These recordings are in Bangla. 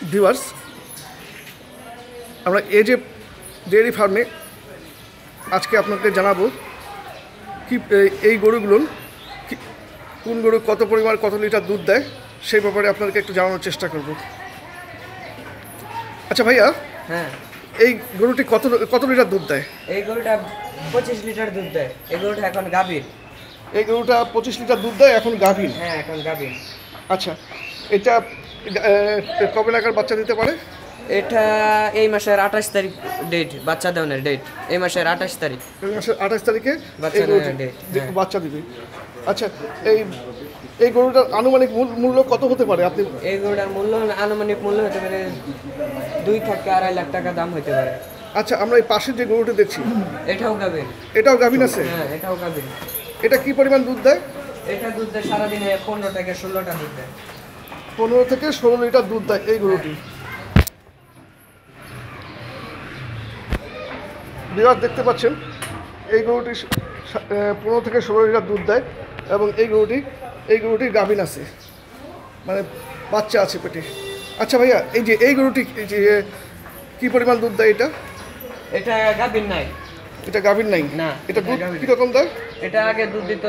ভিউয়ার্স, আমরা এজে ডেয়ারি ফার্মে আজকে আপনাকে জানাবো কি এই গরুগুলো কোন গরু কত পরিমাণ কত লিটার দুধ দেয় সেই ব্যাপারে আপনাদেরকে একটু জানানোর চেষ্টা করব। আচ্ছা ভাইয়া, হ্যাঁ, এই গরুটি কত কত লিটার দুধ দেয়? এই গরুটা 25 লিটার দুধ দেয়। এই গরুটা এখন গাভীর। এই গরুটা 25 লিটার দুধ দেয়, এখন গাভীর। হ্যাঁ, এখন গাভীর। আচ্ছা, এটা কবে নাগাদ বাচ্চা দিতে পারে? এটা এই মাসের 28 তারিখ ডেট, বাচ্চা দেওয়ার ডেট। এই মাসের 28 তারিখ। এই মাসের 28 তারিখে বাচ্চা দেওয়ার ডেট, বাচ্চা দিবে। আচ্ছা, এই গরুটার আনুমানিক মূল্য কত হতে পারে? আপনি এই গরুটার মূল্য আনুমানিক মূল্য হতে পারে 2 থেকে 2.5 লাখ টাকা দাম হতে পারে। আচ্ছা, আমরা এই পাশে যে গরুটা দেখছি এটাও গাভীর। এটাও গাভীর আছে? হ্যাঁ, এটাও গাভীর। এটা কি পরিমাণ দুধ দেয়? এটা দুধ দেয় সারাদিনে 15 থেকে 16টা দুধ দেয়। 15 থেকে 16 লিটার দুধ দেয় এই গরুটি। বিরাট দেখতে পাচ্ছেন, এই গরুটি 15 থেকে 16 লিটার দুধ দেয় এবং এই গরুটির গাভীর আছে, মানে বাচ্চা আছে পেটে। আচ্ছা ভাইয়া, এই গরুটি কি পরিমাণ দুধ দেয়? এটা গাভীর নাই। এটা গাভীর নাই না। এটা দুধ কিরকম দেয়? এটা আগে দুধ দিত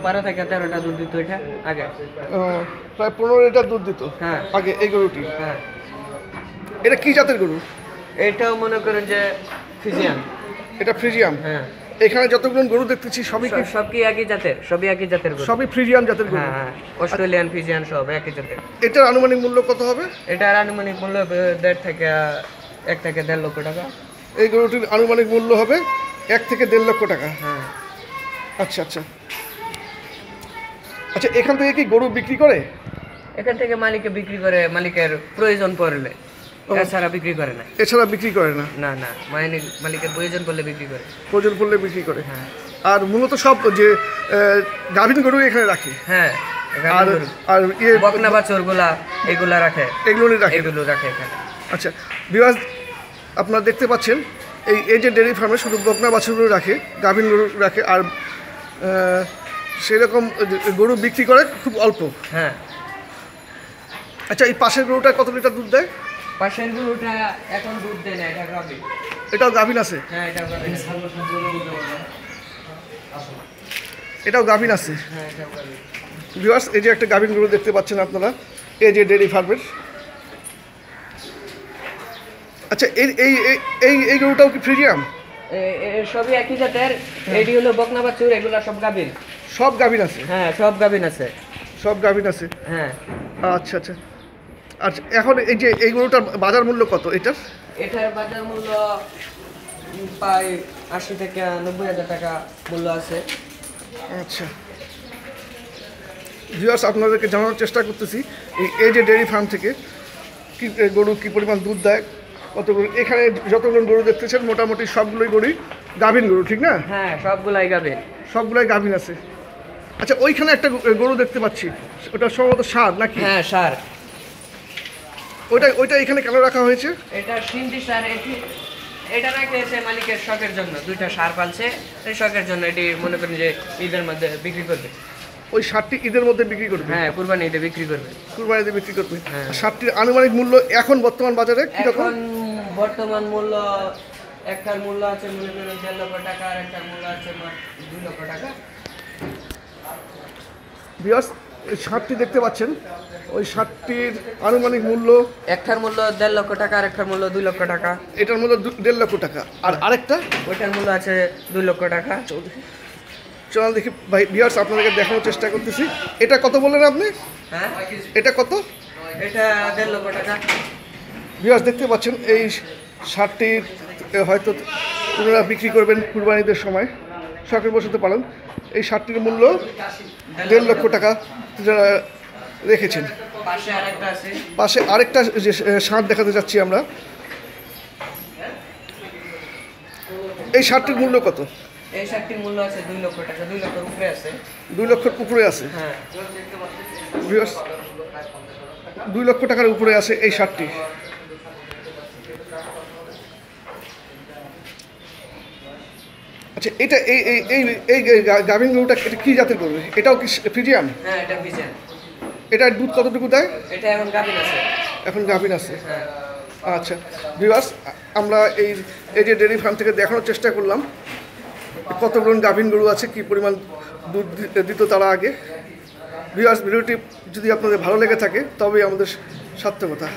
12 থেকে 13টা দুধ দিত। এটা আগে প্রায় 15 লিটার দুধ দিত। হ্যাঁ, আগে এই গরুটি। হ্যাঁ। এটা কি জাতের গরু? এটাও মনে করেন যে ফ্রিজিয়ান। এটা ফ্রিজিয়াম। হ্যাঁ, এখানে যতগুলো গরু দেখতেছি সবই একই জাতের, সবই একই জাতের গরু। সবই ফ্রিজিয়াম জাতের গরু। হ্যাঁ, হ্যাঁ, অস্ট্রেলিয়ান ফ্রিজিয়ান সব একই জাতের। এটার আনুমানিক মূল্য কত হবে? এটার আনুমানিক মূল্য 1.5 থেকে 1.5 লক্ষ টাকা। এই গরুটির আনুমানিক মূল্য হবে 1 থেকে 1.5 লক্ষ টাকা। হ্যাঁ। আচ্ছা আচ্ছা আচ্ছা, এখান থেকে কি গরু বিক্রি করে? এখান থেকে মালিকে বিক্রি করে, মালিকের প্রয়োজন পড়লে। এছাড়া বিক্রি করে না। এছাড়া বিক্রি করে না? না না, মালিকের প্রয়োজন পড়লে বিক্রি করে। প্রয়োজন পড়লে বিক্রি করে। হ্যাঁ। আর মূলত সব যে গাভীন গরু এখানে রাখে। হ্যাঁ, আর আর বকনা বাছুরগুলা এগুলা রাখে, এগুলো রাখে এখানে। আচ্ছা ভিউয়ার্স, আপনারা দেখতে পাচ্ছেন এই যে ডেয়ারি ফার্মে শুধু বকনা বাছুরগুলো রাখে, গাভীন গরু রাখে, আর সেরকম গরু বিক্রি করে খুব অল্প। হ্যাঁ। আচ্ছা, এই পাশের গরুটা কত লিটার দুধ দেয়? পাশের গরুটা এখন দুধ দেয় না, এটা গাভীর। এটাও গাভীন আছে? হ্যাঁ, এটাও গাভীর। এটাও গাভীন আছে। হ্যাঁ, এটাও গাভীর। ভিউয়ার্স, এই যে একটা গাভীন গরু দেখতে পাচ্ছেন আপনারা এই যে ডেয়ারি ফার্মের। আচ্ছা, এই গরুটাও কি ফ্রিজিয়াম? সবই একই জাতের। এটি হলো বকনা বাছুর, এগুলা সব গাভীর। সব গাভীন আছে? হ্যাঁ, সব গাভীর আছে। সব গাভীন আছে। হ্যাঁ। আচ্ছা আচ্ছা আচ্ছা, এখন এই গরুটার বাজার মূল্য কত এটার? এটার বাজার মূল্য প্রায় 80 থেকে 90,000 টাকা মূল্য আছে। আচ্ছা ভিউয়ার্স, আপনাদেরকে জানানোর চেষ্টা করতেছি এই যে ডেয়ারি ফার্ম থেকে কি গরু কি পরিমাণ দুধ দেয়, কত গরু। এখানে যতগুলো গরু দেখতেছেন মোটামুটি সবগুলোই গরুই গাভীন গরু, ঠিক না? হ্যাঁ, সবগুলাই গাভীর। সবগুলাই গাভীন আছে। আচ্ছা, ওইখানে একটা গরু দেখতে পাচ্ছি, ওটা সম্ভবত ষাঁড় নাকি? হ্যাঁ, ষাঁড়। ওইটা এখানে কেন রাখা হয়েছে? এটা সিন্ধি ষাঁড়। এটা রাখতেছে মালিকের শখের জন্য। 2টা ষাঁড় পালছে, এই শখের জন্য। এটি মনে করেন যে ঈদের মধ্যে বিক্রি করবে। ওই ষাঁড়টি ঈদের মধ্যে বিক্রি করবে? হ্যাঁ, কুরবানি ঈদে বিক্রি করবে। কুরবানিতে বিক্রি করবে। হ্যাঁ। ষাঁড়টির আনুমানিক মূল্য এখন বর্তমান বাজারে কিরকম? এখন বর্তমান মূল্য, একটার মূল্য আছে মনে করেন 1.5 লক্ষ টাকা, আর একটার মূল্য আছে 2 লক্ষ টাকা। ভিউয়ার্স, এই ষাঁড়টি দেখতে পাচ্ছেন, ওই ষাঁড়টির আনুমানিক মূল্য, একটার মূল্য 1.5 লক্ষ টাকা, আর একটার মূল্য 2 লক্ষ টাকা। এটার মূল্য 1.5 লক্ষ টাকা, আর আরেকটা ওইটার মূল্য আছে 2 লক্ষ টাকা। চল দেখি ভাই ভিউয়ার্স, আপনাদেরকে দেখানোর চেষ্টা করতেছি। এটা কত বললেন আপনি? হ্যাঁ, এটা কত? এটা 1.5 লক্ষ টাকা। ভিউয়ার্স, দেখতে পাচ্ছেন এই ষাঁড়টির হয়তো আপনারা বিক্রি করবেন কুরবানিদের সময়, শখের বসাতে পারেন। এই ষাঁড়টির মূল্য 1.5 লক্ষ টাকা যারা রেখেছেন। পাশে আরেকটা যে ষাঁড় দেখাতে যাচ্ছি আমরা, এই ষাঁড়টির মূল্য কত? এই ষাঁড়টির মূল্য আছে 2 লক্ষ টাকা। 2 লক্ষের উপরে আছে। 2 লক্ষের উপরে আছে? হ্যাঁ। 2 লক্ষ টাকার উপরে আছে এই ষাঁড়টি। আচ্ছা, এটা এই গাভীন গরুটা এটা কি জাতের গরু? এটাও কি ফ্রিজিয়াম? হ্যাঁ, এটা ফ্রিজিয়ান। এটার দুধ কতটুকু দেয়? এটা এখন গাভীন আছে। এখন গাভিন আছে। আচ্ছা ভিউয়ার্স, আমরা এই যে ডেয়ারি ফার্ম থেকে দেখানোর চেষ্টা করলাম কতগুলো গাভিন গরু আছে, কি পরিমাণ দুধ দিত তারা আগে। ভিউয়ার্স, ভিডিওটি যদি আপনাদের ভালো লেগে থাকে তবেই আমাদের সার্থকতা।